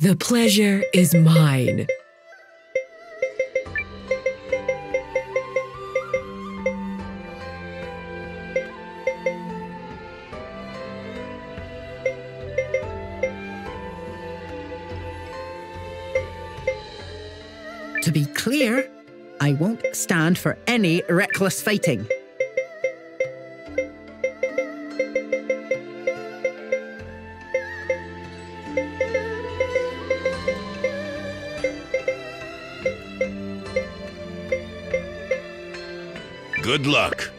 The pleasure is mine. To be clear, I won't stand for any reckless fighting. Good luck.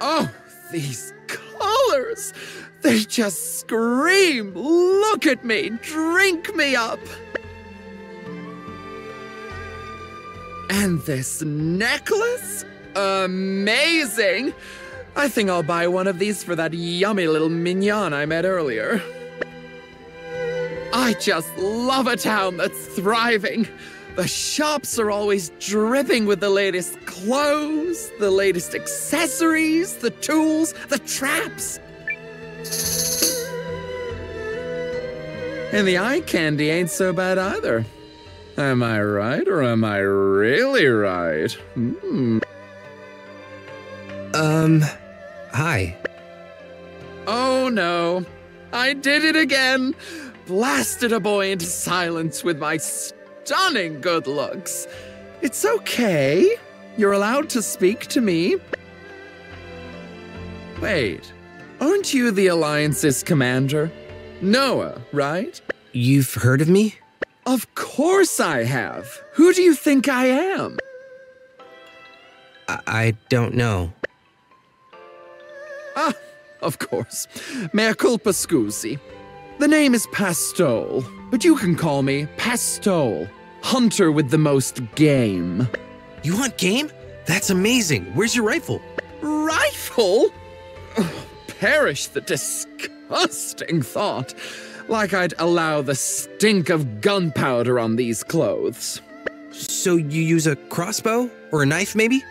Oh, these colors! They just scream, look at me, drink me up! And this necklace? Amazing! I think I'll buy one of these for that yummy little mignon I met earlier. I just love a town that's thriving. The shops are always dripping with the latest clothes, the latest accessories, the tools, the traps. And the eye candy ain't so bad either. Am I right, or am I really right? Hi. Oh no, I did it again. Blasted a boy into silence with my stunning good looks. It's okay. You're allowed to speak to me. Wait, aren't you the Alliance's commander? Noah, right? You've heard of me? Of course I have. Who do you think I am? I don't know. Ah, of course. Mea culpa scusi. The name is Pastole, but you can call me Pastole, hunter with the most game. You hunt game? That's amazing. Where's your rifle? Rifle? Oh, perish the disgusting thought. Like I'd allow the stink of gunpowder on these clothes. So you use a crossbow? Or a knife, maybe?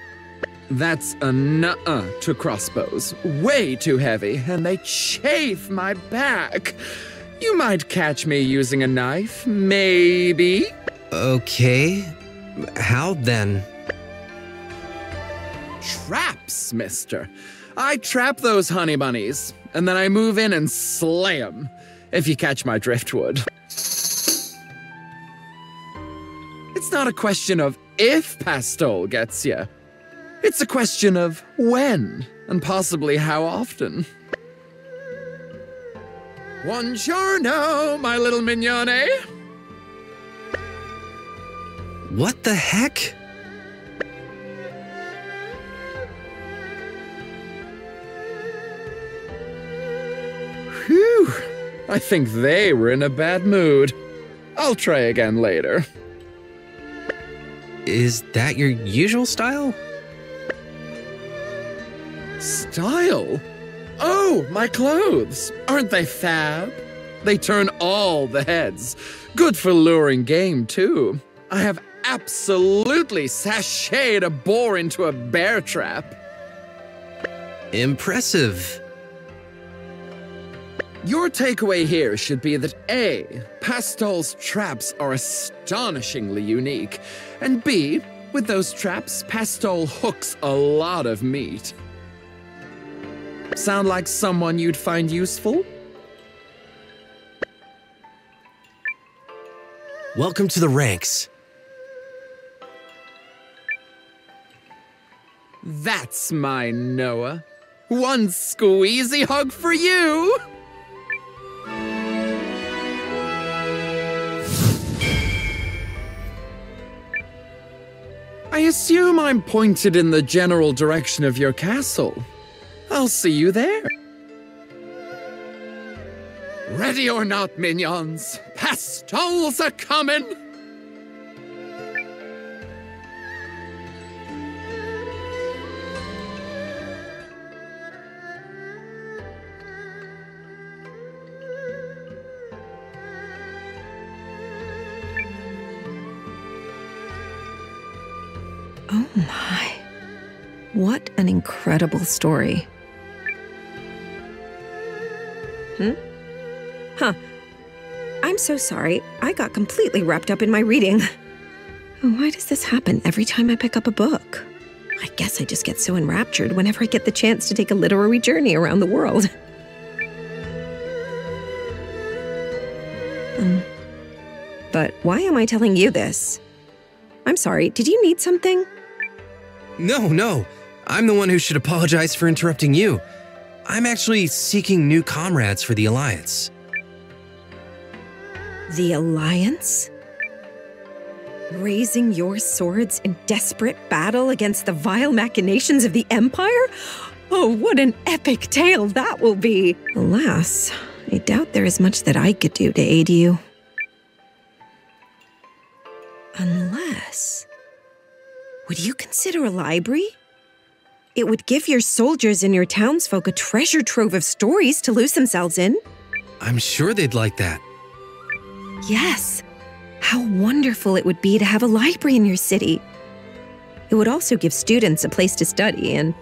That's a nuh-uh to crossbows. Way too heavy, and they chafe my back. You might catch me using a knife, maybe. Okay. How then? Traps, mister. I trap those honey bunnies, and then I move in and slay 'em, if you catch my driftwood. It's not a question of if Pastole gets you. It's a question of when, and possibly how often. Buongiorno, my little mignone. What the heck? Whew. I think they were in a bad mood. I'll try again later. Is that your usual style? Style? Oh, my clothes. Aren't they fab? They turn all the heads. Good for luring game, too. I have absolutely sashayed a boar into a bear trap. Impressive. Your takeaway here should be that A, Pastole's traps are astonishingly unique, and B, with those traps, Pastole hooks a lot of meat. Sound like someone you'd find useful? Welcome to the ranks. That's my Noah. One squeezy hug for you! I assume I'm pointed in the general direction of your castle. I'll see you there. Ready or not, minions, Pastoles are coming! Oh my. What an incredible story. Huh. I'm so sorry. I got completely wrapped up in my reading. Why does this happen every time I pick up a book? I guess I just get so enraptured whenever I get the chance to take a literary journey around the world. But why am I telling you this? I'm sorry, did you need something? No. I'm the one who should apologize for interrupting you. I'm actually seeking new comrades for the Alliance. The Alliance? Raising your swords in desperate battle against the vile machinations of the Empire? Oh, what an epic tale that will be! Alas, I doubt there is much that I could do to aid you. Unless... Would you consider a library? It would give your soldiers and your townsfolk a treasure trove of stories to lose themselves in. I'm sure they'd like that. Yes. How wonderful it would be to have a library in your city. It would also give students a place to study and...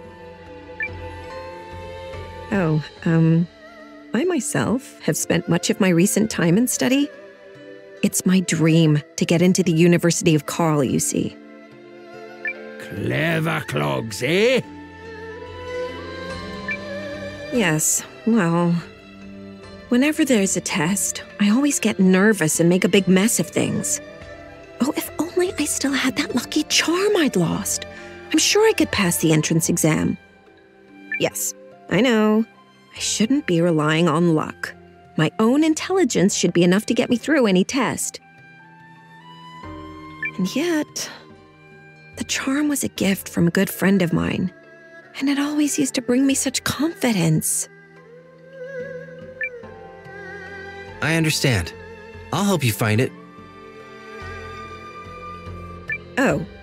I myself have spent much of my recent time in study. It's my dream to get into the University of Karl, you see. Clever clogs, eh? Yes, well... Whenever there's a test, I always get nervous and make a big mess of things. Oh, if only I still had that lucky charm I'd lost. I'm sure I could pass the entrance exam. Yes, I know. I shouldn't be relying on luck. My own intelligence should be enough to get me through any test. And yet, the charm was a gift from a good friend of mine, and it always used to bring me such confidence. I understand. I'll help you find it.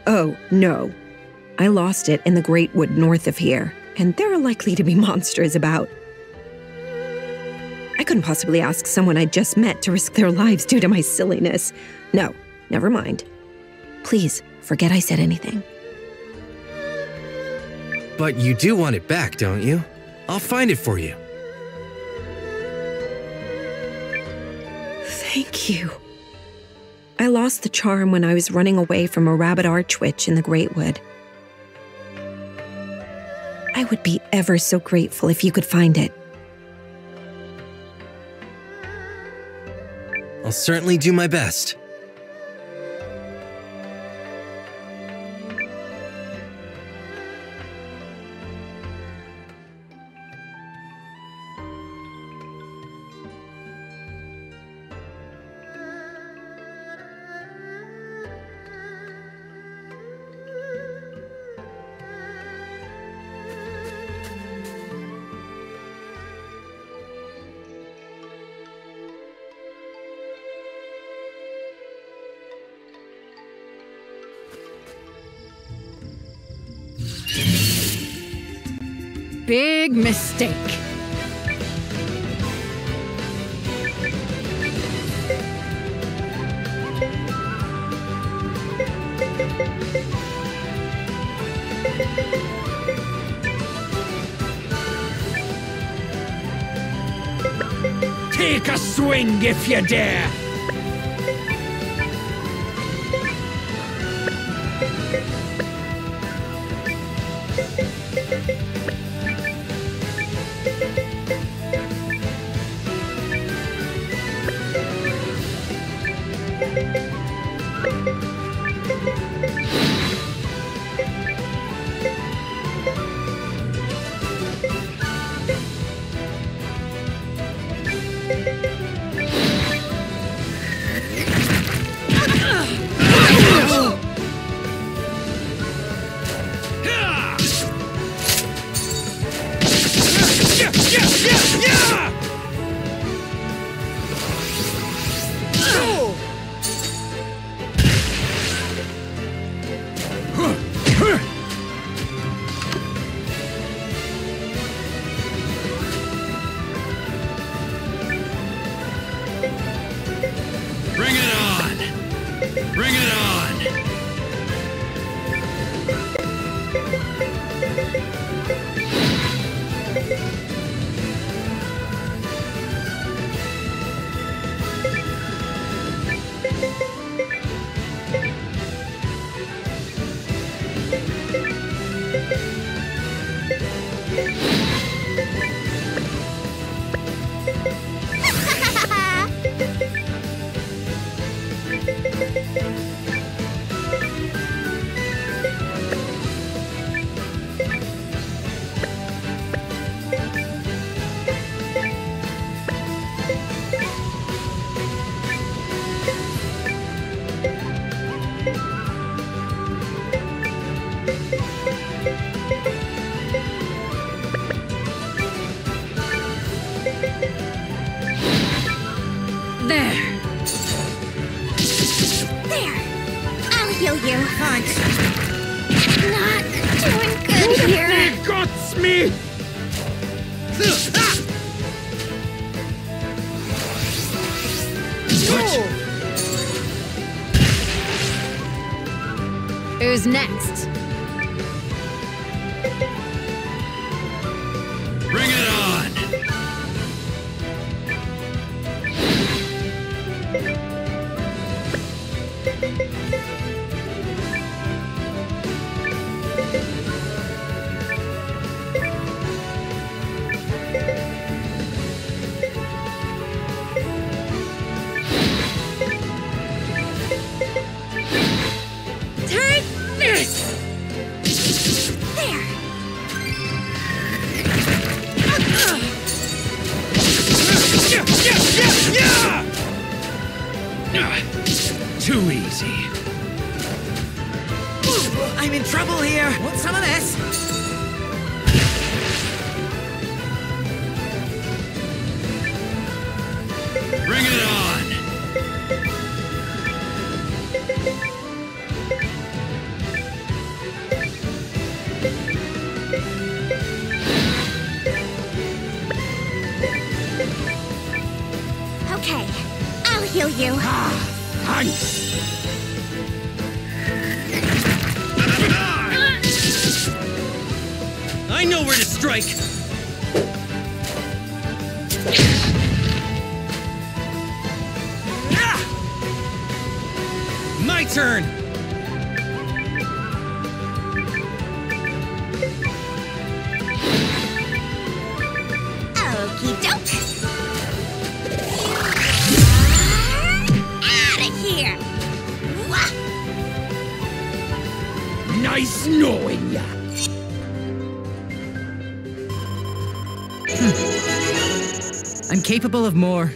Oh, no. I lost it in the Great Wood north of here, and there are likely to be monsters about. I couldn't possibly ask someone I'd just met to risk their lives due to my silliness. No, never mind. Please, forget I said anything. But you do want it back, don't you? I'll find it for you. Thank you. I lost the charm when I was running away from a rabid archwitch in the Great Wood. I would be ever so grateful if you could find it. I'll certainly do my best. Big mistake. Take a swing if you dare! There. I'll heal you. Thanks. Not doing good here. He got me! Who's next? Bring it on! Take this! There! Too easy. Ooh, I'm in trouble here. Want some of this? Bring it on! Okay, I'll heal you. Thanks! I know where to strike! My turn! Okie doke. Out of here. Wah! Nice knowing ya! I'm capable of more.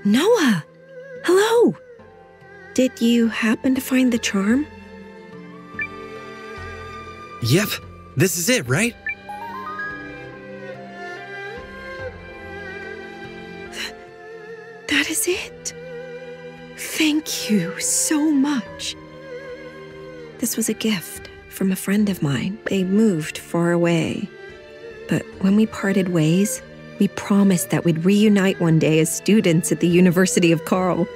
Noah! Hello! Did you happen to find the charm? Yep, this is it, right? That is it. Thank you so much. This was a gift from a friend of mine. They moved far away. But when we parted ways, we promised that we'd reunite one day as students at the University of Carl.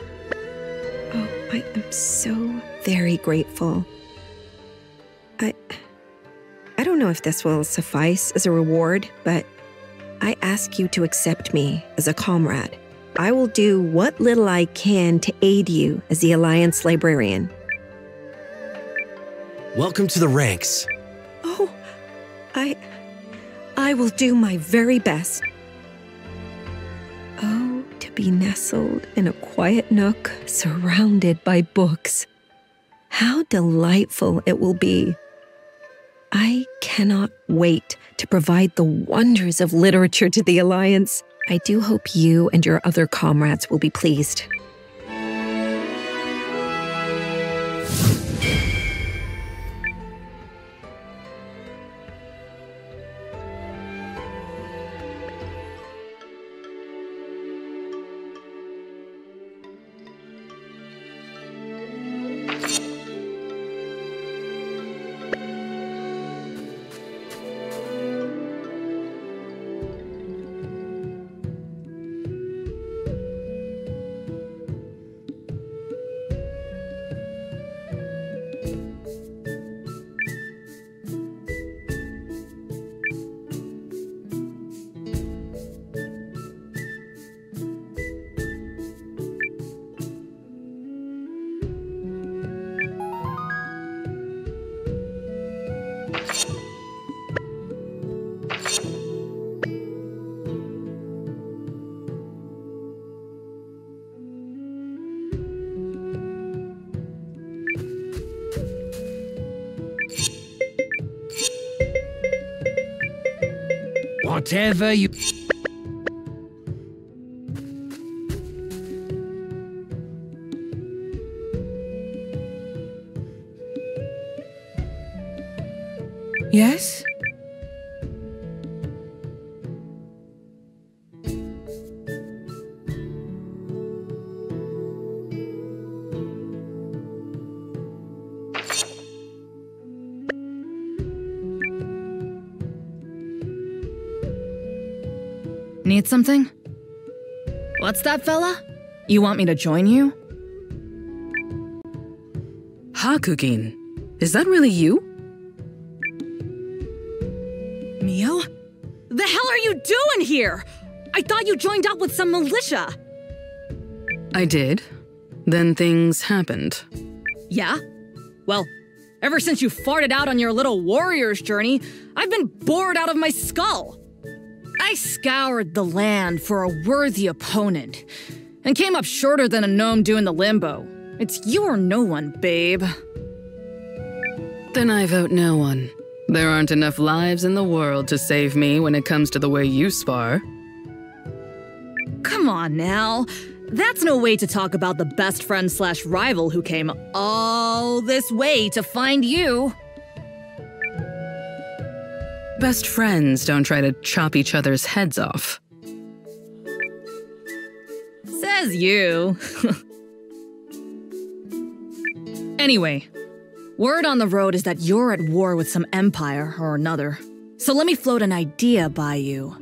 Oh, I am so very grateful. I don't know if this will suffice as a reward, but I ask you to accept me as a comrade. I will do what little I can to aid you as the Alliance librarian. Welcome to the ranks. Oh, I will do my very best. Oh, to be nestled in a quiet nook surrounded by books. How delightful it will be. I cannot wait to provide the wonders of literature to the Alliance. I do hope you and your other comrades will be pleased. Whatever you... Yes? Need something? What's that, fella? You want me to join you? Hakukin, is that really you? Mio? The hell are you doing here? I thought you joined up with some militia. I did. Then things happened. Yeah? Well, ever since you farted out on your little warrior's journey, I've been bored out of my skull. I scoured the land for a worthy opponent, and came up shorter than a gnome doing the limbo. It's you or no one, babe. Then I vote no one. There aren't enough lives in the world to save me when it comes to the way you spar. Come on now. That's no way to talk about the best friend slash rival who came all this way to find you. Best friends don't try to chop each other's heads off. Says you. Anyway, word on the road is that you're at war with some empire or another. So let me float an idea by you.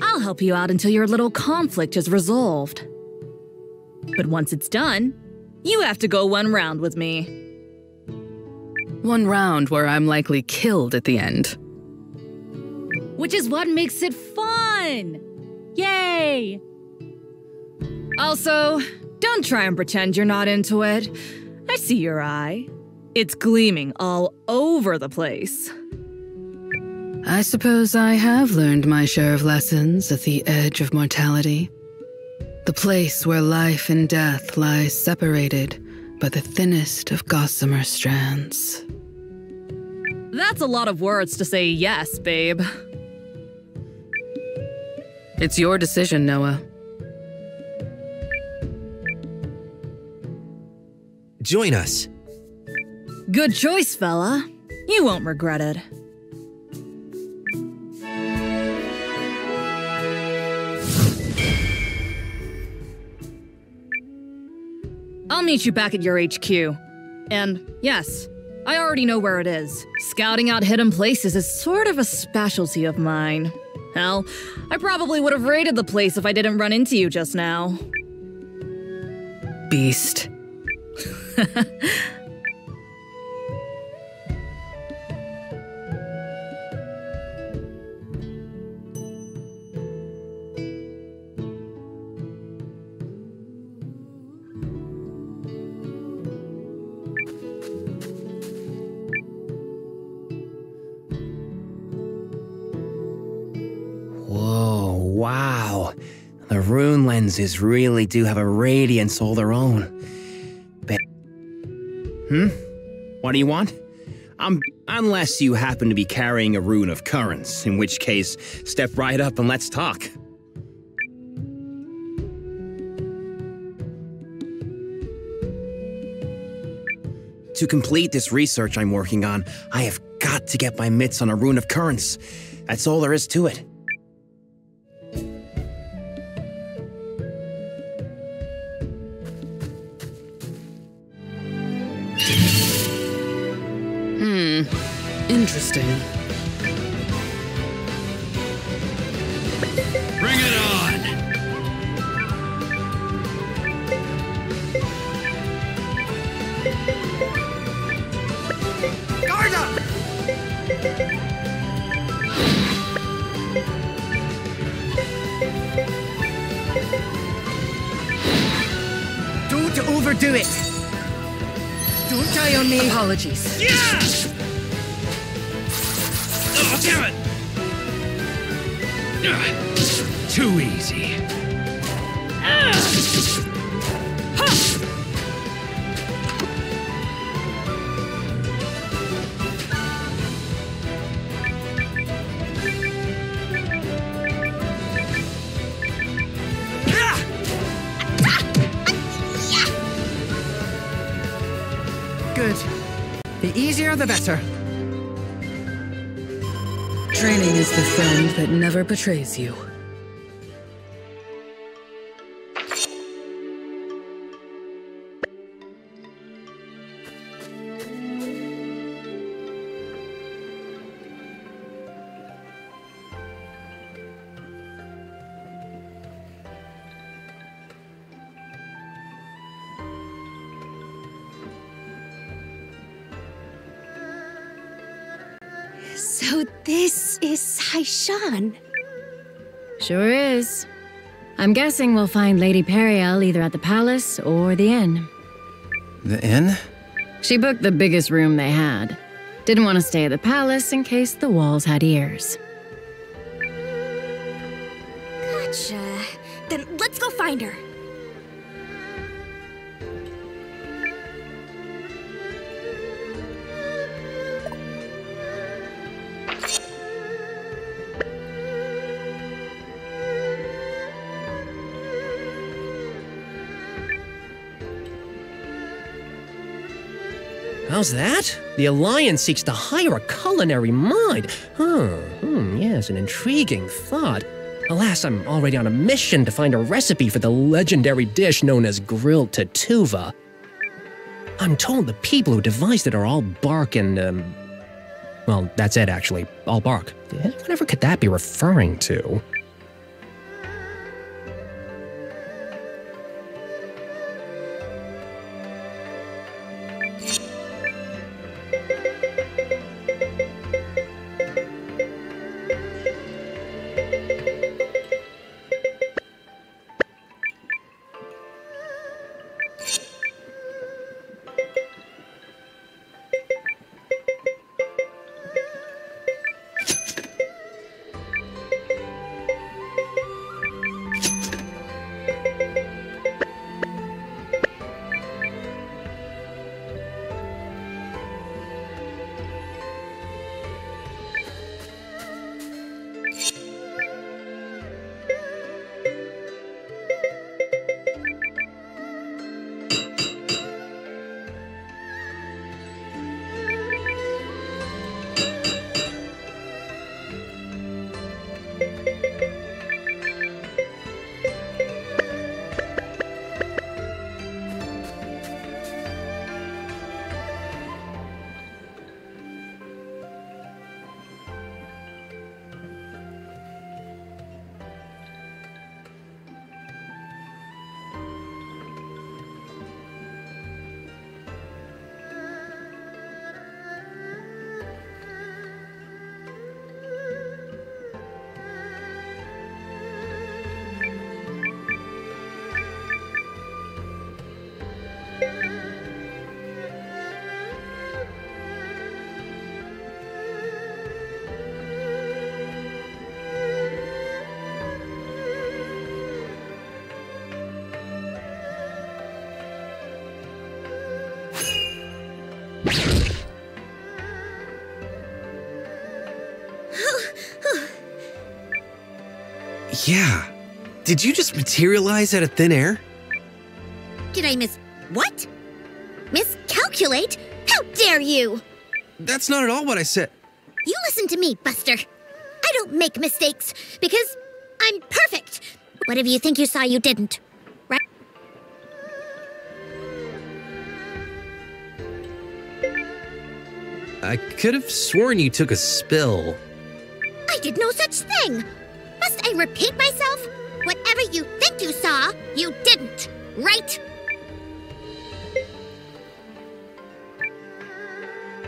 I'll help you out until your little conflict is resolved. But once it's done, you have to go one round with me. One round where I'm likely killed at the end. Which is what makes it fun! Yay! Also, don't try and pretend you're not into it. I see your eye. It's gleaming all over the place. I suppose I have learned my share of lessons at the edge of mortality. The place where life and death lie separated by the thinnest of gossamer strands. That's a lot of words to say yes, babe. It's your decision, Noah. Join us. Good choice, fella. You won't regret it. I'll meet you back at your HQ. And yes, I already know where it is. Scouting out hidden places is sort of a specialty of mine. Hell, I probably would have raided the place if I didn't run into you just now. Beast. Whoa, wow. The rune lenses really do have a radiance all their own. What do you want? Unless you happen to be carrying a rune of currents, in which case, step right up and let's talk. To complete this research I'm working on, I have got to get my mitts on a rune of currents. That's all there is to it. Interesting. Bring it on! Guard up! Don't overdo it! Don't die on me! Apologies. Yeah! Oh, damn it! Too easy. sooner the better. Training is the friend that never betrays you. So this is Saishan. Sure is. I'm guessing we'll find Lady Periel either at the palace or the inn. The inn? She booked the biggest room they had. Didn't want to stay at the palace in case the walls had ears. Gotcha. Then let's go find her. How's that? The Alliance seeks to hire a culinary mind. Yes, an intriguing thought. Alas, I'm already on a mission to find a recipe for the legendary dish known as grilled tatuva. I'm told the people who devised it are all bark and, well, that's it actually, all bark. Whatever could that be referring to? Yeah. Did you just materialize out of thin air? Did I what? Miscalculate? How dare you! That's not at all what I said. You listen to me, Buster. I don't make mistakes because I'm perfect. Whatever you think you saw, you didn't. Right? I could have sworn you took a spill. I did no such thing. Must I repeat myself? Whatever you think you saw, you didn't. Right?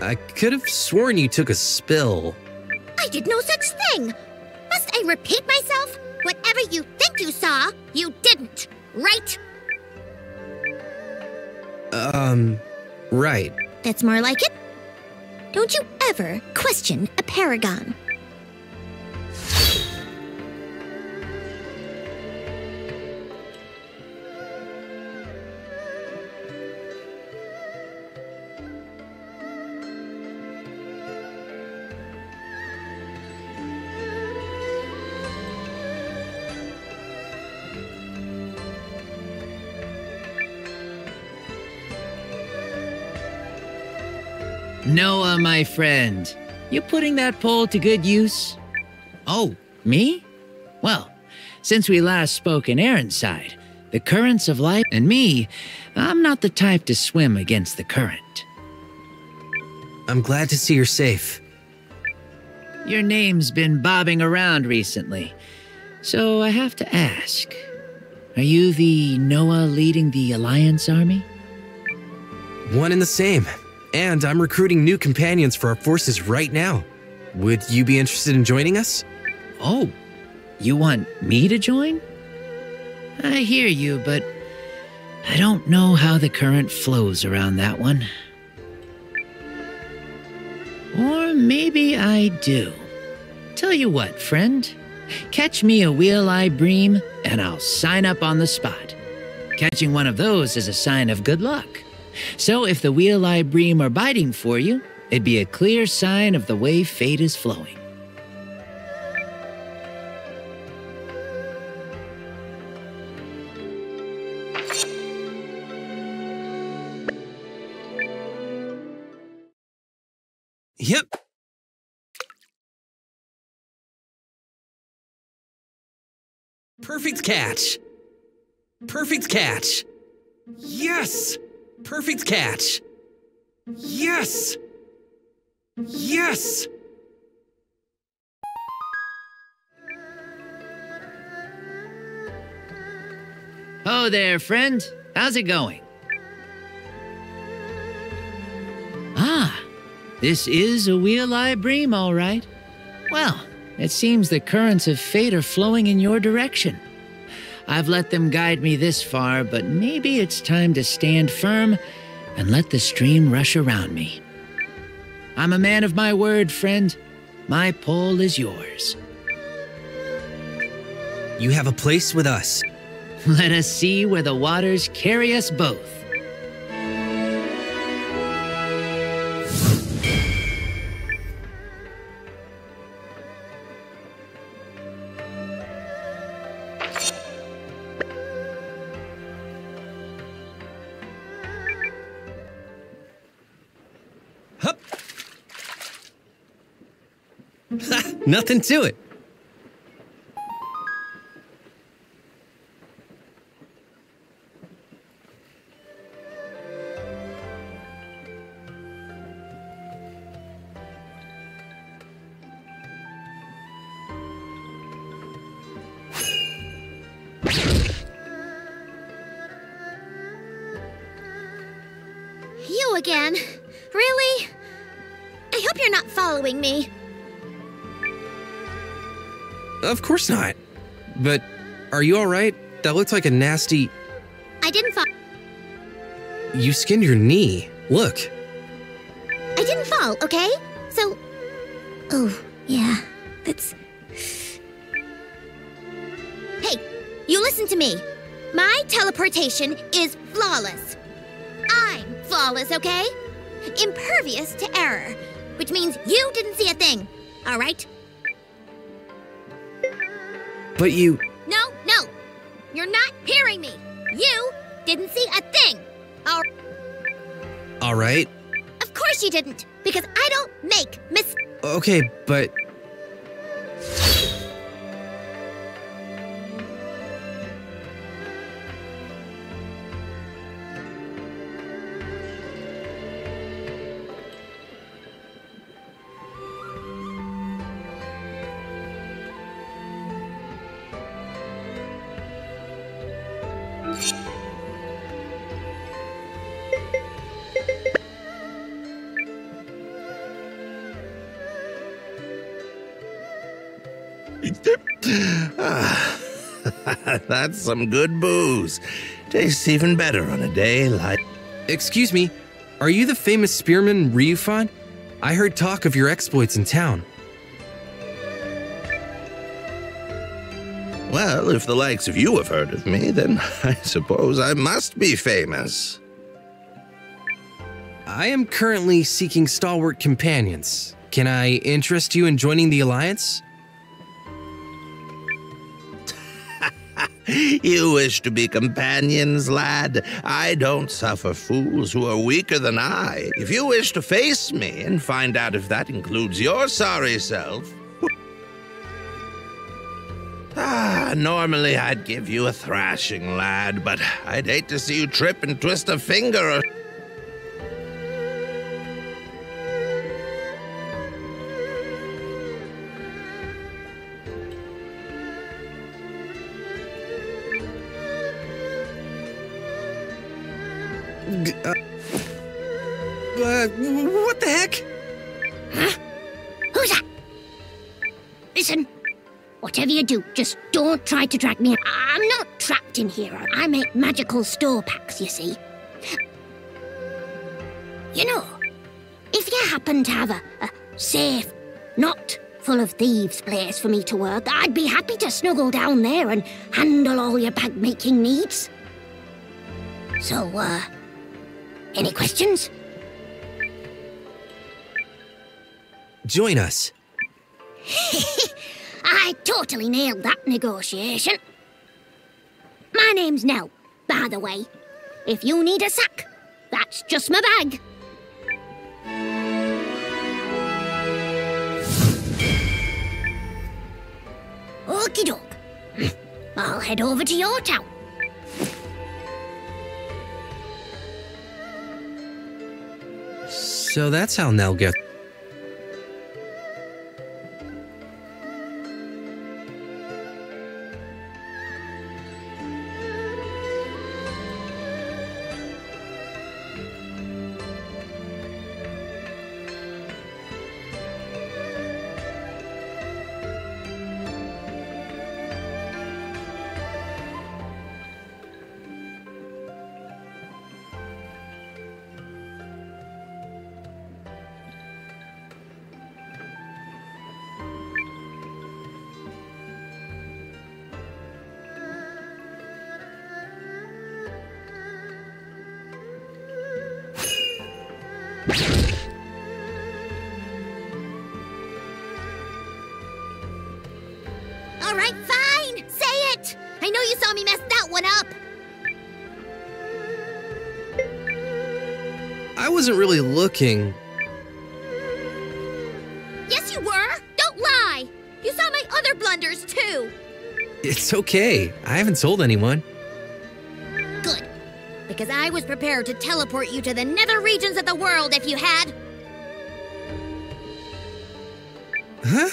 I could have sworn you took a spill. I did no such thing. Must I repeat myself? Whatever you think you saw, you didn't. Right? Right. That's more like it. Don't you ever question a paragon. Noah, my friend, you putting that pole to good use? Oh, me? Well, since we last spoke in Aaron's the currents of life and me, I'm not the type to swim against the current. I'm glad to see you're safe. Your name's been bobbing around recently, so I have to ask. Are you the Noah leading the Alliance army? One and the same. And I'm recruiting new companions for our forces right now. Would you be interested in joining us? Oh, you want me to join? I hear you, but I don't know how the current flows around that one. Or maybe I do. Tell you what, friend. Catch me a wheel-eye bream, and I'll sign up on the spot. Catching one of those is a sign of good luck. So if the wheel-eye bream are biting for you, it'd be a clear sign of the way fate is flowing. Yep. Perfect catch. Perfect catch. Yes. Perfect catch. Yes. Yes. Oh there, friend. How's it going? Ah, this is a wheel-eye bream, all right. Well, it seems the currents of fate are flowing in your direction. I've let them guide me this far, but maybe it's time to stand firm and let the stream rush around me. I'm a man of my word, friend. My pole is yours. You have a place with us. Let us see where the waters carry us both. Hup. Nothing to it. You again? Really? I hope you're not following me. Of course not. But are you all right? That looks like a nasty... I didn't fall. You skinned your knee. Look. I didn't fall, okay? So... Oh, yeah. That's... Hey, you listen to me. My teleportation is flawless. I'm flawless, okay? Impervious to error, which means you didn't see a thing, all right? But you... No, you're not hearing me. You didn't see a thing, All right. Of course you didn't, because I don't make Okay, but... That's some good booze. Tastes even better on a day like... Excuse me, are you the famous spearman Ryufan? I heard talk of your exploits in town. Well, if the likes of you have heard of me, then I suppose I must be famous. I am currently seeking stalwart companions. Can I interest you in joining the Alliance? You wish to be companions, lad? I don't suffer fools who are weaker than I. If you wish to face me and find out if that includes your sorry self... normally I'd give you a thrashing, lad, but I'd hate to see you trip and twist a finger or... What the heck? Huh? Who's that? Listen, whatever you do, just don't try to drag me. I'm not trapped in here. I make magical store packs, you see. You know, if you happen to have a safe, not full of thieves place for me to work, I'd be happy to snuggle down there and handle all your bag-making needs. So, any questions? Join us. I totally nailed that negotiation. My name's Nell, by the way. If you need a sack, that's just my bag. Okie doke. I'll head over to your town. So that's how Nell gets... All right, fine. Say it. I know you saw me mess that one up. I wasn't really looking. Yes, you were. Don't lie. You saw my other blunders, too. It's okay. I haven't told anyone. Good. Because I was prepared to teleport you to the nether regions of the world if you had. Huh?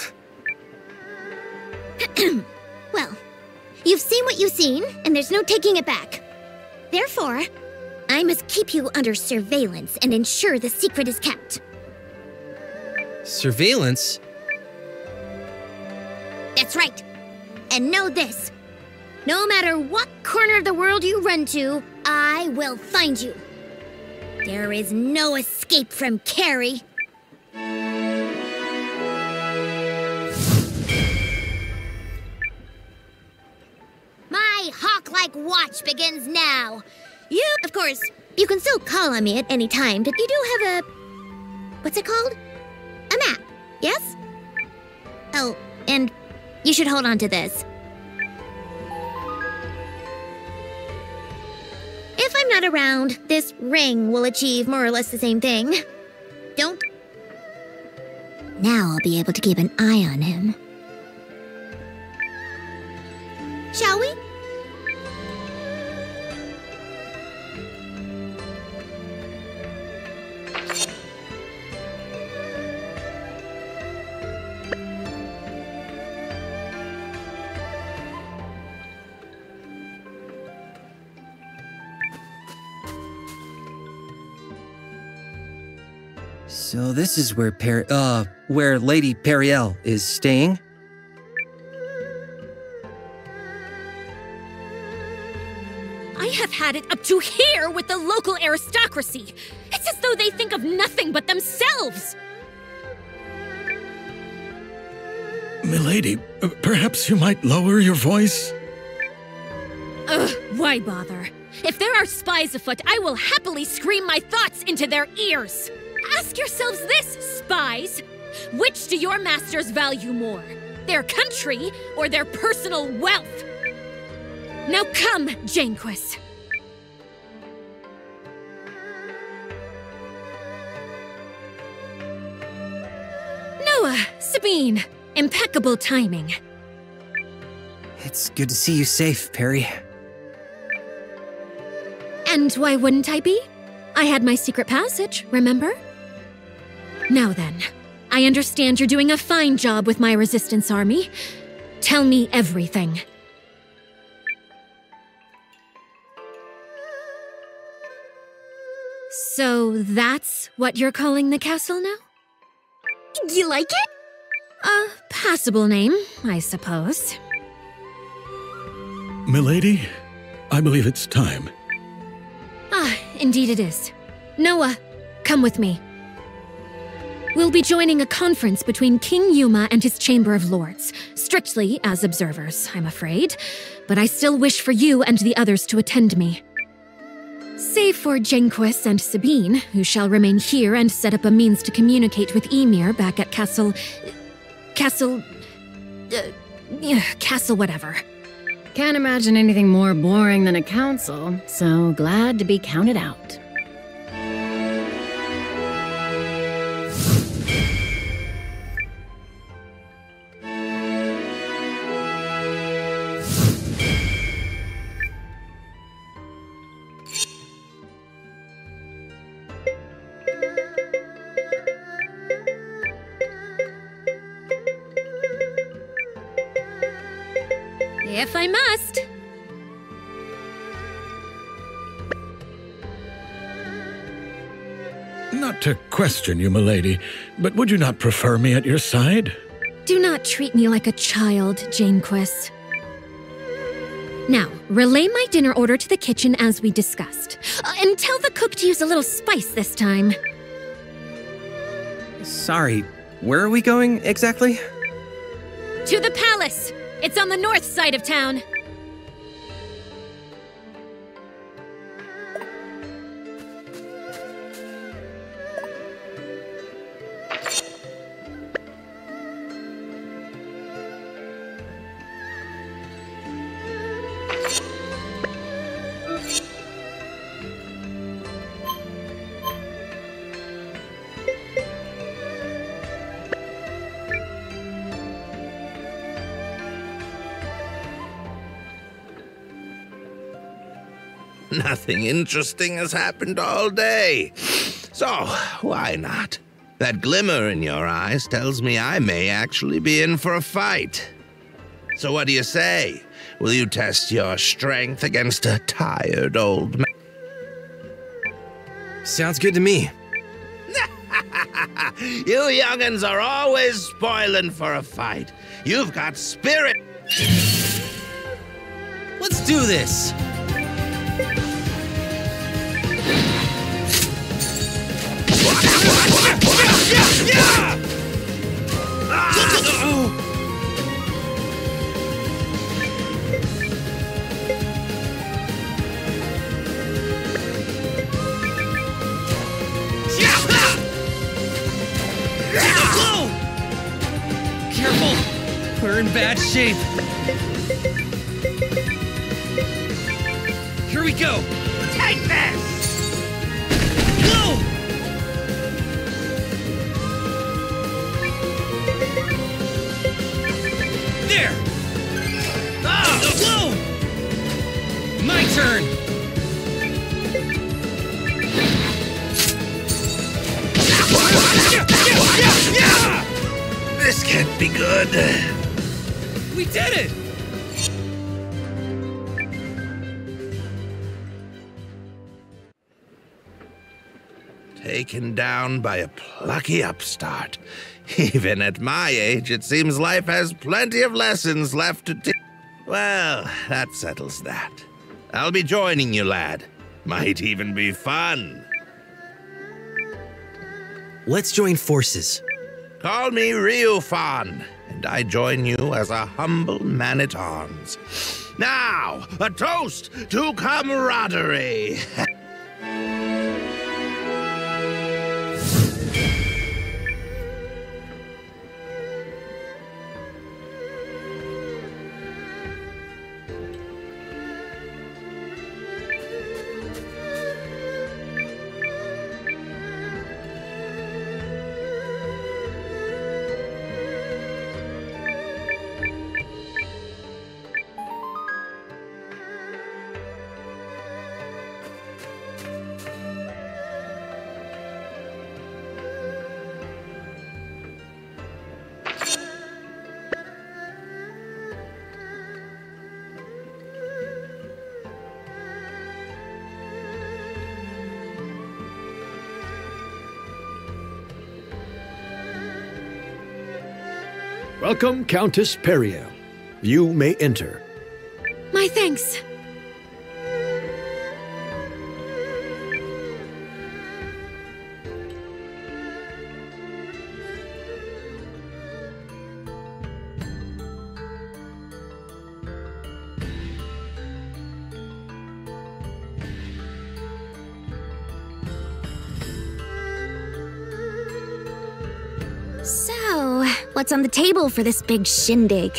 Well, you've seen what you've seen, and there's no taking it back. Therefore, I must keep you under surveillance and ensure the secret is kept. Surveillance? That's right. And know this. No matter what corner of the world you run to, I will find you. There is no escape from Carrie. My hawk-like watch begins now. You, of course, you can still call on me at any time, but you do have a... what's it called? A map, yes? Oh, and you should hold on to this. If I'm not around, this ring will achieve more or less the same thing. Don't... Now I'll be able to keep an eye on him. Shall we? So this is where where Lady Periel is staying? I have had it up to here with the local aristocracy. It's as though they think of nothing but themselves. Milady, perhaps you might lower your voice? Ugh, why bother? If there are spies afoot, I will happily scream my thoughts into their ears. Ask yourselves this, spies. Which do your masters value more? Their country or their personal wealth? Now come, Janquis. Noah, Sabine, impeccable timing. It's good to see you safe, Perry. And why wouldn't I be? I had my secret passage, remember? Now then, I understand you're doing a fine job with my resistance army. Tell me everything. So that's what you're calling the castle now? You like it? A passable name, I suppose. Milady, I believe it's time. Ah, indeed it is. Noah, come with me. We'll be joining a conference between King Yuma and his Chamber of Lords. Strictly as observers, I'm afraid. But I still wish for you and the others to attend me. Save for Janquis and Sabine, who shall remain here and set up a means to communicate with Ymir back at Castle whatever. Can't imagine anything more boring than a council, so glad to be counted out. If I must. Not to question you, milady, but would you not prefer me at your side? Do not treat me like a child, Janquis. Now, relay my dinner order to the kitchen as we discussed. And tell the cook to use a little spice this time. Sorry, where are we going exactly? To the palace! It's on the north side of town. Nothing interesting has happened all day. So, why not? That glimmer in your eyes tells me I may actually be in for a fight. So what do you say? Will you test your strength against a tired old man? Sounds good to me. You young'uns are always spoiling for a fight. You've got spirit. Let's do this. Careful! We're in bad shape. Here we go! Take this! Go! There! Oh! Whoa! My turn! This can't be good. We did it! Taken down by a plucky upstart. Even at my age, it seems life has plenty of lessons left to teach. Well, that settles that. I'll be joining you, lad. Might even be fun. Let's join forces. Call me Ryufan, and I join you as a humble man-at-arms. Now, a toast to camaraderie. Welcome, Countess Periel. You may enter. My thanks. So, what's on the table for this big shindig?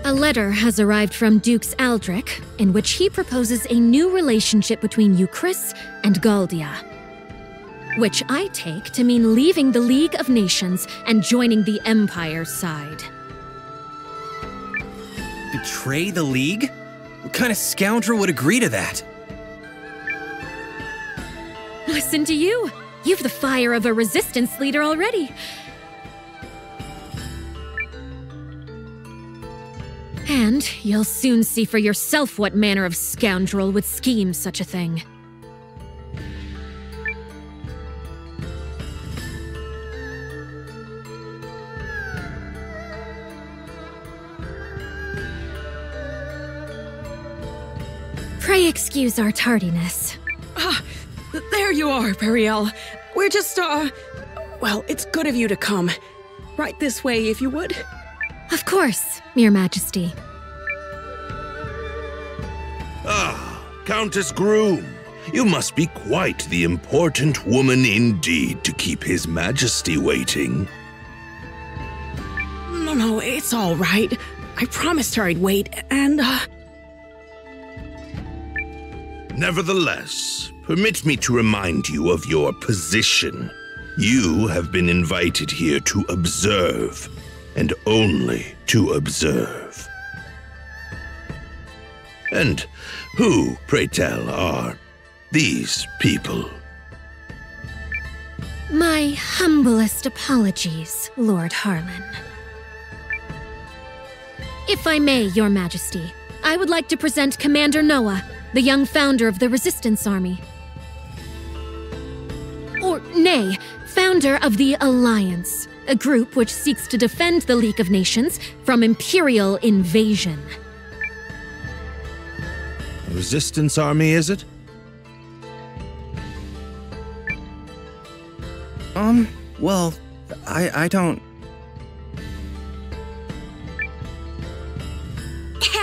A letter has arrived from Dukes Aldrich, in which he proposes a new relationship between Euchris and Galdia. Which I take to mean leaving the League of Nations and joining the Empire's side. Betray the League? What kind of scoundrel would agree to that? Listen to you! You've the fire of a resistance leader already. And you'll soon see for yourself what manner of scoundrel would scheme such a thing. Pray excuse our tardiness. Ah, there you are, Periel. We're just, well, it's good of you to come. Right this way, if you would. Of course, Your Majesty. Ah, Countess Groom. You must be quite the important woman indeed to keep His Majesty waiting. No, it's all right. I promised her I'd wait, and, Nevertheless, permit me to remind you of your position. You have been invited here to observe, and only to observe. And who, pray tell, are these people? My humblest apologies, Lord Harlan. If I may, Your Majesty, I would like to present Commander Noah, the young founder of the Resistance Army. Or, nay, founder of the Alliance, a group which seeks to defend the League of Nations from Imperial invasion. A Resistance Army, is it? Well, I don't...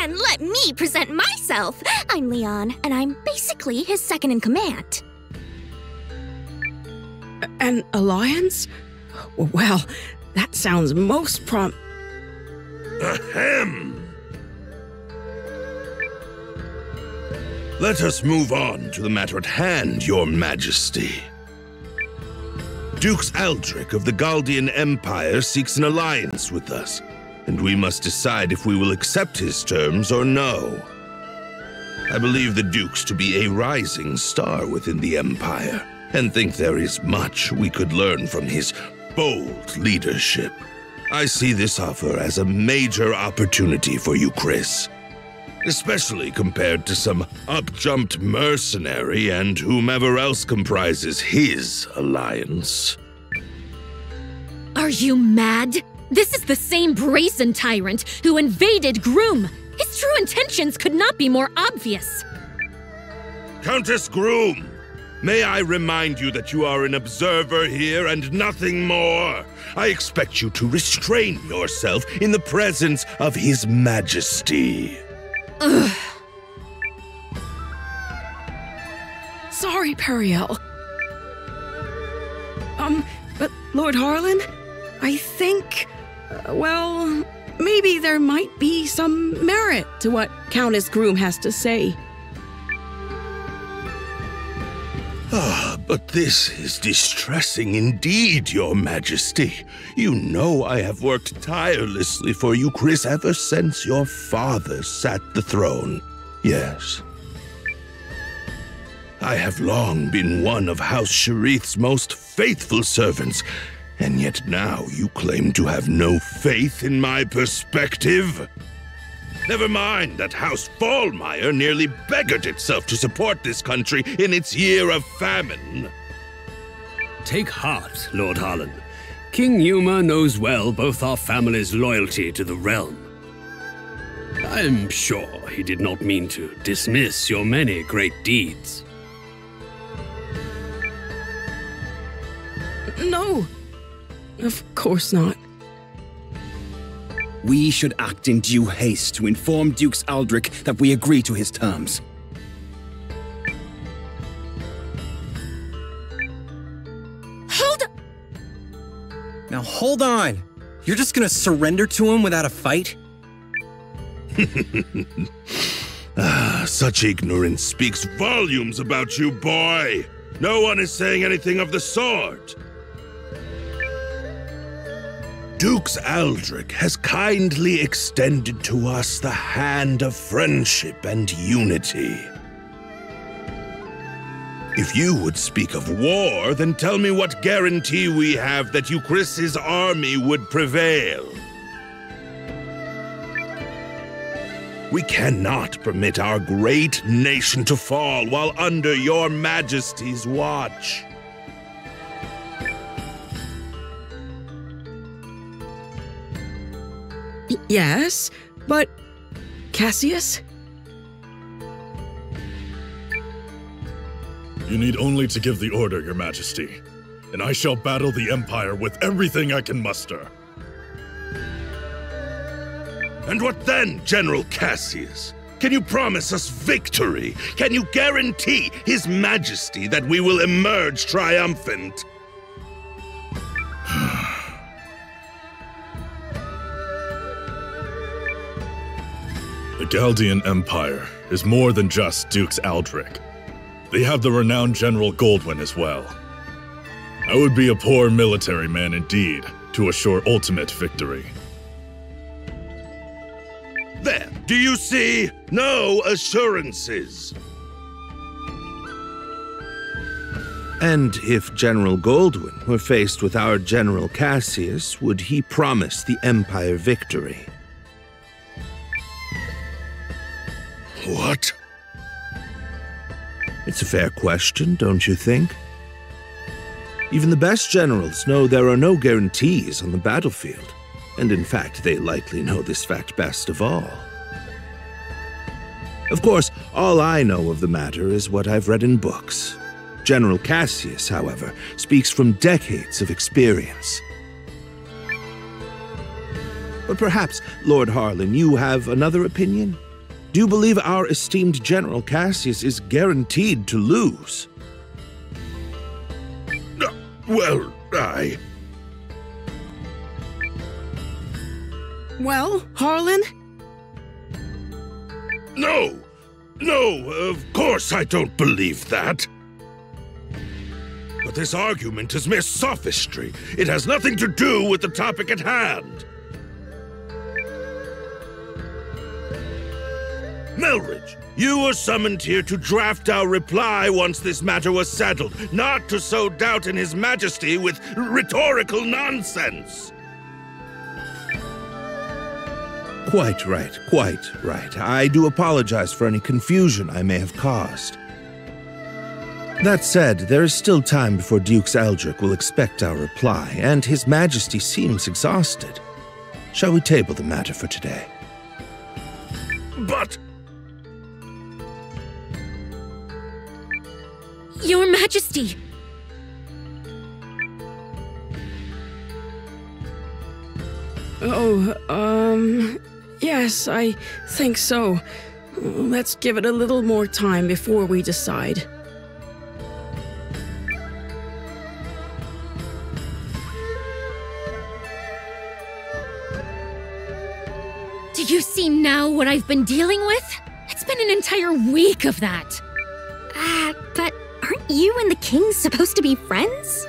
And let me present myself! I'm Leon, and I'm basically his second in command. An alliance? Well, that sounds most Ahem! Let us move on to the matter at hand, Your Majesty. Dukes Aldrich of the Galdian Empire seeks an alliance with us, and we must decide if we will accept his terms or no. I believe the Dukes to be a rising star within the Empire, and think there is much we could learn from his bold leadership. I see this offer as a major opportunity for you, Chris. Especially compared to some up-jumped mercenary and whomever else comprises his alliance. Are you mad? This is the same brazen tyrant who invaded Groom. His true intentions could not be more obvious. Countess Groom, may I remind you that you are an observer here and nothing more. I expect you to restrain yourself in the presence of His Majesty. Ugh. Sorry, Periel. But Lord Harlan, I think, well, maybe there might be some merit to what Countess Groom has to say. But this is distressing indeed, Your Majesty. You know I have worked tirelessly for you, Chris, ever since your father sat the throne. Yes. I have long been one of House Sharith's most faithful servants, and yet now you claim to have no faith in my perspective? Never mind that House Fallmeyer nearly beggared itself to support this country in its year of famine. Take heart, Lord Harlan. King Yuma knows well both our family's loyalty to the realm. I'm sure he did not mean to dismiss your many great deeds. No, of course not. We should act in due haste to inform Dukes Aldrich that we agree to his terms. Now hold on. You're just gonna surrender to him without a fight? Such ignorance speaks volumes about you, boy. No one is saying anything of the sort. Dukes Aldrich has kindly extended to us the hand of friendship and unity. If you would speak of war, then tell me what guarantee we have that Euchris's army would prevail. We cannot permit our great nation to fall while under your majesty's watch. Yes, but Cassius? You need only to give the order, Your Majesty, and I shall battle the Empire with everything I can muster. And what then, General Cassius? Can you promise us victory? Can you guarantee His Majesty that we will emerge triumphant? The Galdian Empire is more than just Dukes Aldrich. They have the renowned General Goldwyn as well. I would be a poor military man indeed to assure ultimate victory. There, do you see? No assurances. And if General Goldwyn were faced with our General Cassius, would he promise the Empire victory? What? It's a fair question, don't you think? Even the best generals know there are no guarantees on the battlefield, and in fact, they likely know this fact best of all. Of course, all I know of the matter is what I've read in books. General Cassius, however, speaks from decades of experience. But perhaps, Lord Harlan, you have another opinion? Do you believe our esteemed General Cassius is guaranteed to lose? Well, Well, Harlan? No! No, of course I don't believe that. But this argument is mere sophistry. It has nothing to do with the topic at hand. Melridge, you were summoned here to draft our reply once this matter was settled, not to sow doubt in His Majesty with rhetorical nonsense. Quite right. I do apologize for any confusion I may have caused. That said, there is still time before Dukes Aldrich will expect our reply, and His Majesty seems exhausted. Shall we table the matter for today? But... Your Majesty! Yes, I think so. Let's give it a little more time before we decide. Do you see now what I've been dealing with? It's been an entire week of that. But aren't you and the king supposed to be friends?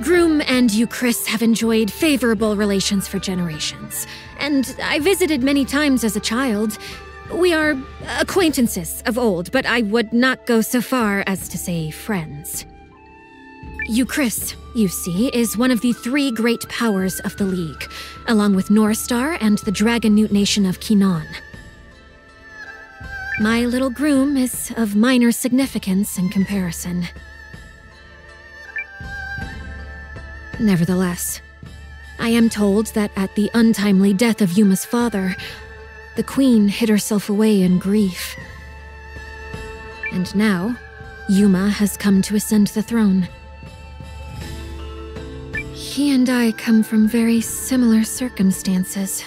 Groom and Euchris have enjoyed favorable relations for generations, and I visited many times as a child. We are acquaintances of old, but I would not go so far as to say friends. Euchris, you see, is one of the three great powers of the League, along with Norstar and the Dragon Newt nation of Kinan. My little groom is of minor significance in comparison. Nevertheless, I am told that at the untimely death of Yuma's father, the queen hid herself away in grief. And now, Yuma has come to ascend the throne. He and I come from very similar circumstances.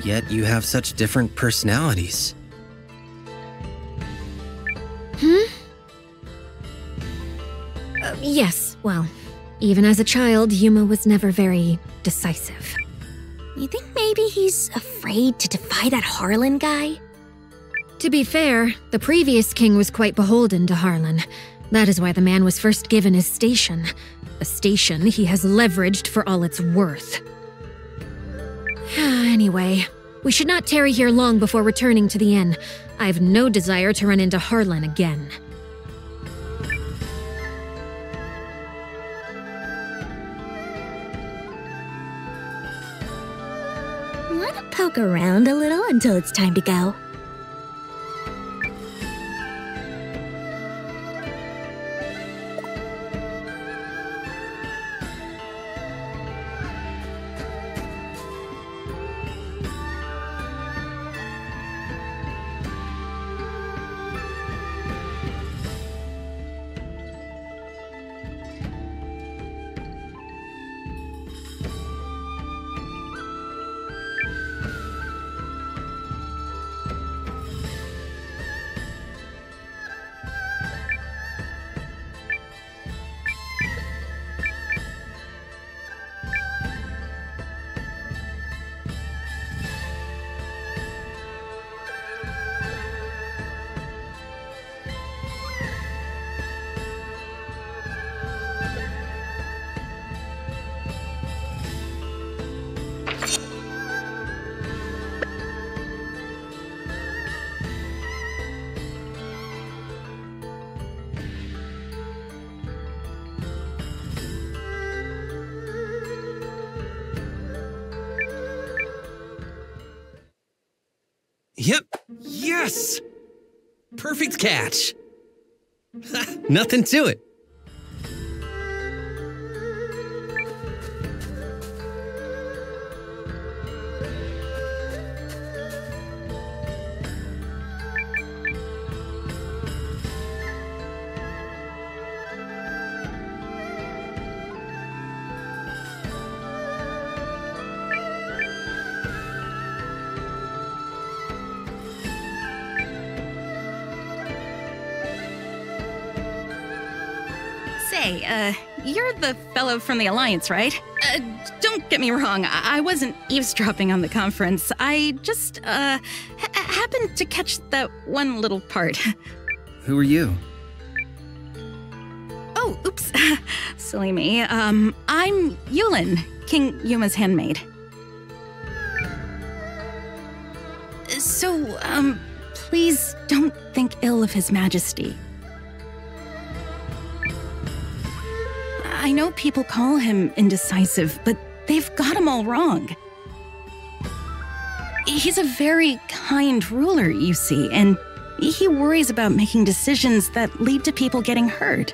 Yet you have such different personalities. Yes, well, even as a child, Yuma was never very decisive. You think maybe he's afraid to defy that Harlan guy? To be fair, the previous king was quite beholden to Harlan. That is why the man was first given his station. A station he has leveraged for all it's worth. Anyway, we should not tarry here long before returning to the inn. I have no desire to run into Harlan again. Want to poke around a little until it's time to go? Yep. Yes! Perfect catch. Nothing to it. Say, you're the fellow from the Alliance, right? Don't get me wrong, I wasn't eavesdropping on the conference. I just, happened to catch that one little part. Who are you? Oh, oops. Silly me. I'm Yulin, King Yuma's handmaid. So, please don't think ill of His Majesty. I know people call him indecisive, but they've got him all wrong. He's a very kind ruler, you see, and he worries about making decisions that lead to people getting hurt.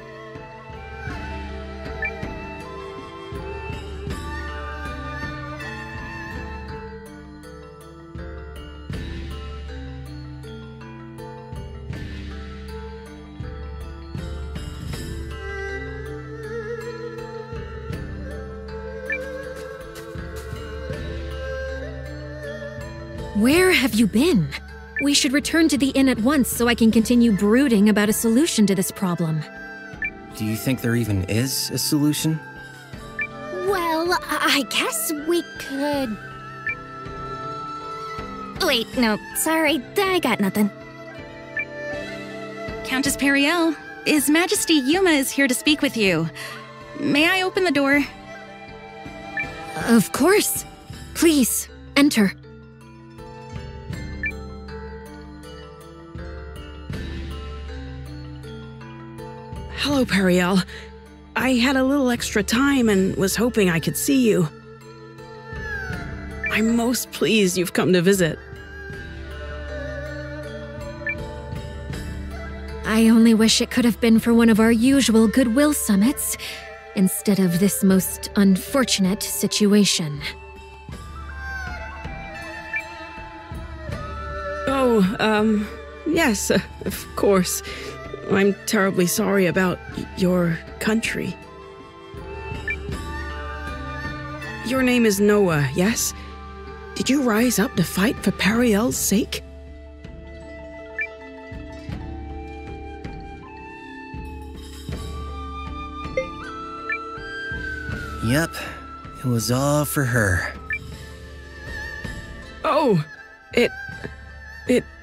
Where have you been? We should return to the inn at once so I can continue brooding about a solution to this problem. Do you think there even is a solution? Well, I guess we could... Wait, no, sorry, I got nothing. Countess Periel, His Majesty Yuma is here to speak with you. May I open the door? Of course. Please, enter. Hello, Periel. I had a little extra time and was hoping I could see you. I'm most pleased you've come to visit. I I only wish it could have been for one of our usual goodwill summits, instead of this most unfortunate situation. Oh, yes, of course. I'm terribly sorry about your country. Your name is Noah, yes? Did you rise up to fight for Periel's sake? Yep, it was all for her. Oh, it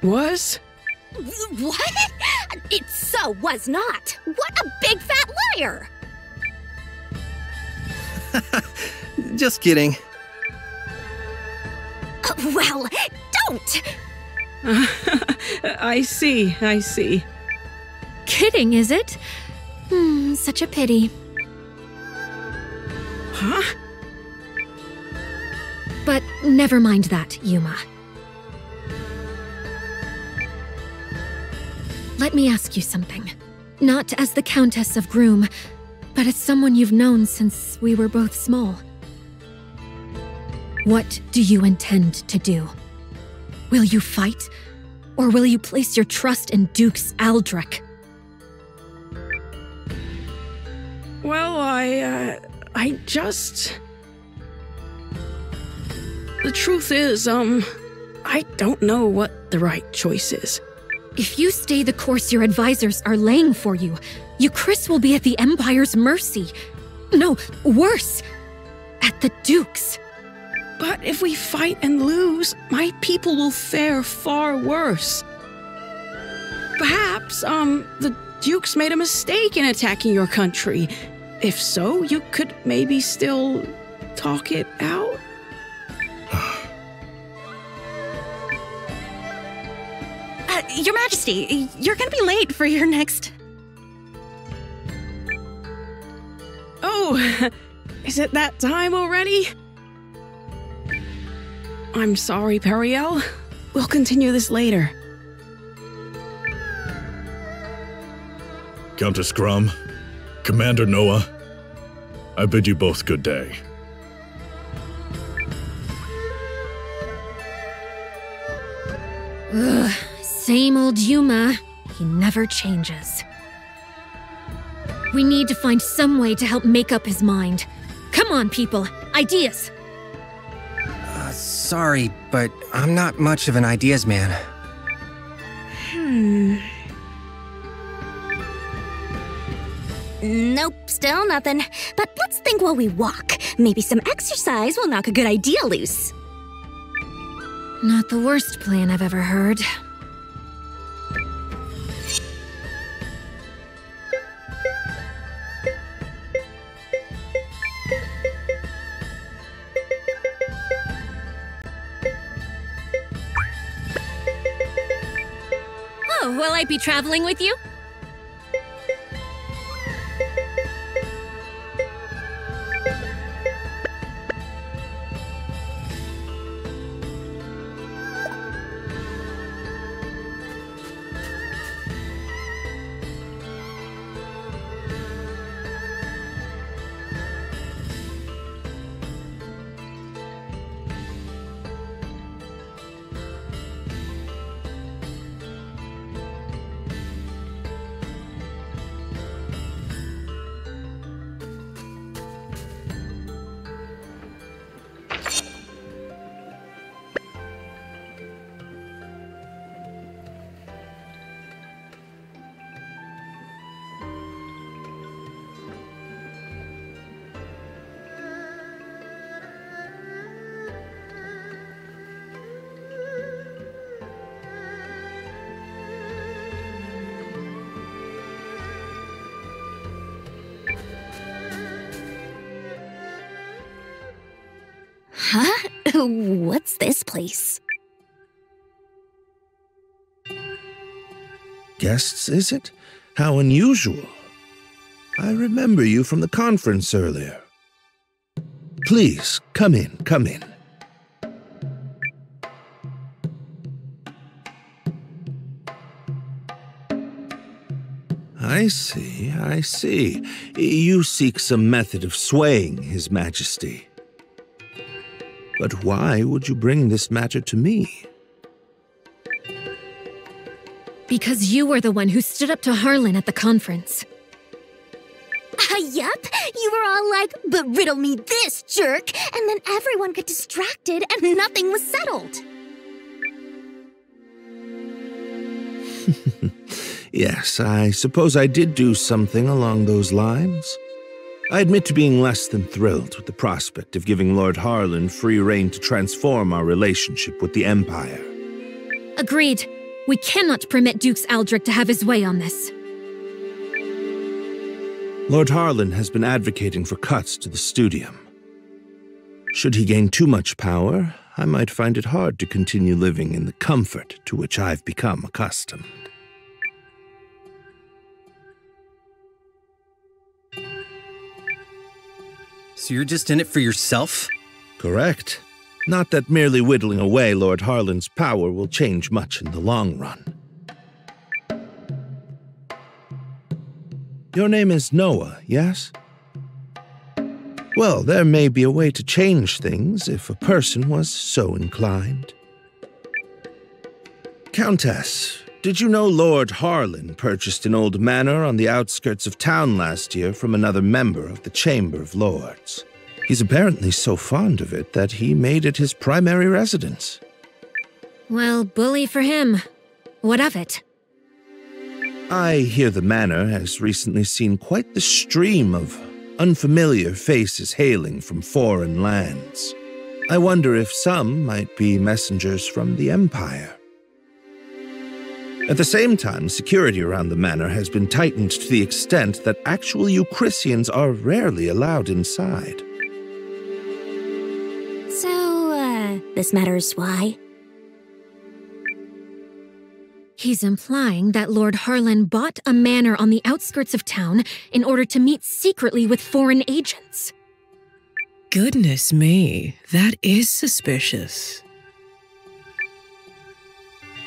was? What? It so was not. What a big fat liar! Just kidding. Well, don't! I see. Kidding, is it? Such a pity. Huh? But never mind that, Yuma. Let me ask you something. Not as the Countess of Groom, but as someone you've known since we were both small. What do you intend to do? Will you fight? Or will you place your trust in Dukes Aldrich? Well, I just... The truth is, I don't know what the right choice is. If you stay the course your advisors are laying for you, Chris will be at the Empire's mercy. No, worse, at the Duke's. But if we fight and lose, my people will fare far worse. Perhaps, the Dukes made a mistake in attacking your country. If so, you could maybe still talk it out? Your Majesty, you're gonna be late for your next... Oh, is it that time already? I'm sorry, Periel. We'll continue this later. Countess Grum, Commander Noah, I bid you both good day. Ugh, same old Yuma. He never changes. We need to find some way to help make up his mind. Come on, people. Ideas! Sorry, but I'm not much of an ideas man. Nope, still nothing. But let's think while we walk. Maybe some exercise will knock a good idea loose. Not the worst plan I've ever heard. Oh, will I be traveling with you? Huh? What's this place? Guests, is it? How unusual. I remember you from the conference earlier. Please, come in, come in. I see, I see. You seek some method of swaying His Majesty. But why would you bring this matter to me? Because you were the one who stood up to Harlan at the conference. Yup, you were all like, but riddle me this, jerk, and then everyone got distracted and nothing was settled. Yes, I suppose I did do something along those lines. I admit to being less than thrilled with the prospect of giving Lord Harlan free rein to transform our relationship with the Empire. Agreed. We cannot permit Dukes Aldrich to have his way on this. Lord Harlan has been advocating for cuts to the studium. Should he gain too much power, I might find it hard to continue living in the comfort to which I've become accustomed. So you're just in it for yourself? Correct. Not that merely whittling away Lord Harlan's power will change much in the long run. Your name is Noah, yes? Well, there may be a way to change things if a person was so inclined. Countess, did you know Lord Harlan purchased an old manor on the outskirts of town last year from another member of the Chamber of Lords? He's apparently so fond of it that he made it his primary residence. Well, bully for him. What of it? I hear the manor has recently seen quite the stream of unfamiliar faces hailing from foreign lands. I wonder if some might be messengers from the Empire. At the same time, security around the manor has been tightened to the extent that actual Euchrisians are rarely allowed inside. So, this matters why? He's implying that Lord Harlan bought a manor on the outskirts of town in order to meet secretly with foreign agents. Goodness me, that is suspicious.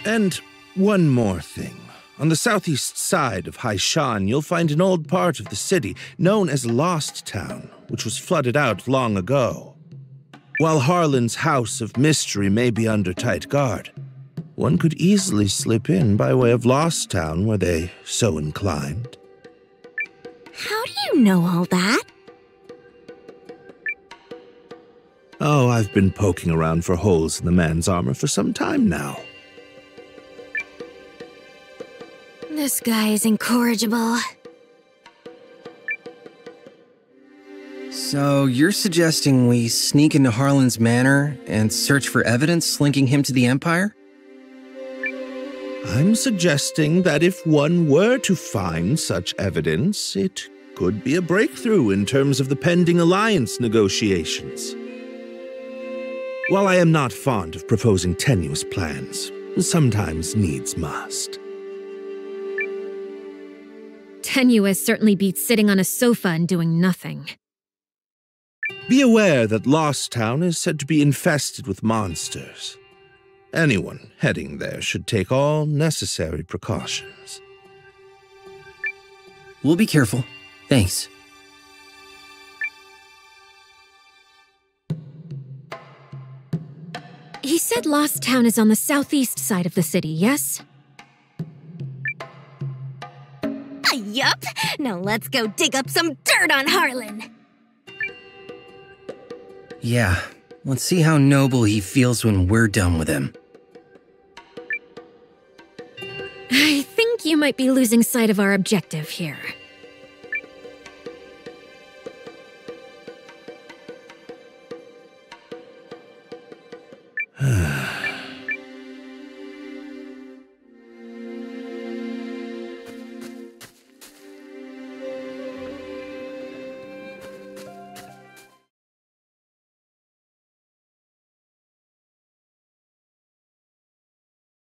And one more thing. On the southeast side of Haishan, you'll find an old part of the city known as Lost Town, which was flooded out long ago. While Harlan's House of Mystery may be under tight guard, one could easily slip in by way of Lost Town were they so inclined. How do you know all that? Oh, I've been poking around for holes in the man's armor for some time now. This guy is incorrigible. So you're suggesting we sneak into Harlan's manor and search for evidence linking him to the Empire? I'm suggesting that if one were to find such evidence, it could be a breakthrough in terms of the pending alliance negotiations. While I am not fond of proposing tenuous plans, sometimes needs must. Tenuous certainly beats sitting on a sofa and doing nothing. Be aware that Lost Town is said to be infested with monsters. Anyone heading there should take all necessary precautions. We'll be careful. Thanks. He said Lost Town is on the southeast side of the city, yes? Yup. Now let's go dig up some dirt on Harlan. Yeah, let's see how noble he feels when we're done with him. I think you might be losing sight of our objective here.